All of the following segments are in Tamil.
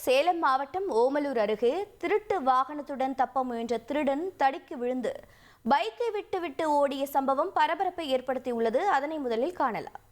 சேலம் மாவட்டம் ஓமலூர் அருகே திருட்டு வாகனத்துடன் தப்ப முயன்ற திருடன் தடிக்கு விழுந்து பைக்கை விட்டு ஓடிய சம்பவம் பரபரப்பை ஏற்படுத்தியுள்ளது. அதனை முதலில் காணலாம்.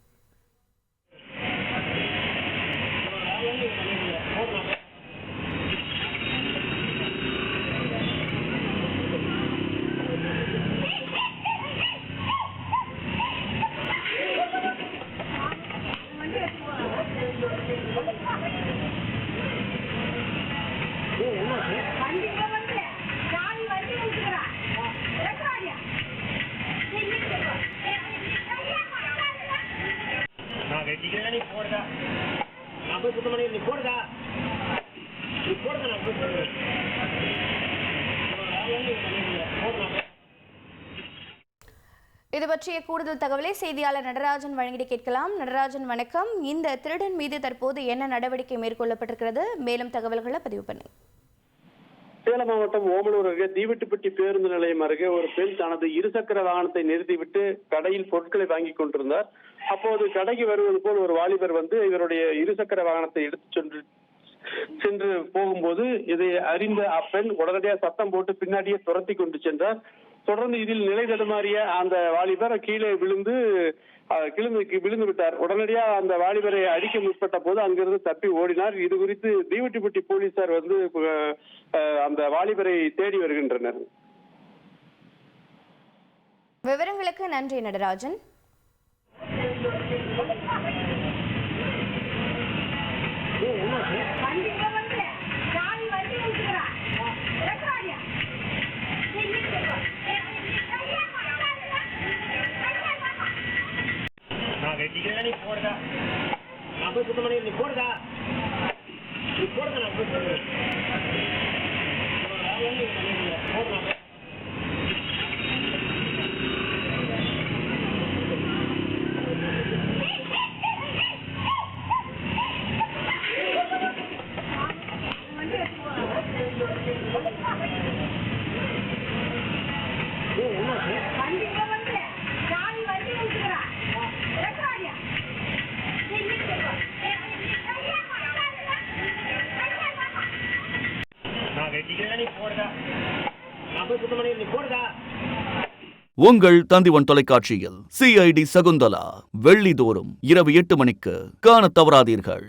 இது பற்றிய கூடுதல் தகவலை செய்தியாளர் நடராஜன் வழங்கிட கேட்கலாம். நடராஜன் வணக்கம். இந்த திருடன் மீது தற்போது என்ன நடவடிக்கை மேற்கொள்ளப்பட்டிருக்கிறது? மேலும் தகவல்களை பதிவு பண்ணுங்க. சேலம் மாவட்டம் ஓமலூர் அருகே தீவெட்டிப்பட்டி பேருந்து நிலையம் அருகே ஒரு பெண் தனது இருசக்கர வாகனத்தை நிறுத்திவிட்டு கடையில் பொருட்களை வாங்கி கொண்டிருந்தார். அப்போது கடைக்கு வருவது போல் ஒரு வாலிபர் வந்து இவருடைய இருசக்கர வாகனத்தை எடுத்து சென்று போகும்போது இதை அறிந்த அப்பெண் உடனடியாக சத்தம் போட்டு பின்னாடியே துரத்தி கொண்டு சென்றார். தொடர்ந்து இதில் நிலை தடுமாறிய அந்த வாலிபர் கீழே விழுந்து விட்டார். உடனடியாக அந்த வாலிபரை அடிக்க முற்பட்ட போது அங்கிருந்து தப்பி ஓடினார். இது குறித்து தீவெட்டிப்பட்டி போலீசார் வந்து அந்த வாலிபரை தேடி வருகின்றனர். விவரங்களுக்கு நன்றி நடராஜன். உங்கள் தந்திவன் தொலைக்காட்சியில் CID சகுந்தலா வெள்ளிதோறும் இரவு 8 மணிக்கு காணத் தவறாதீர்கள்.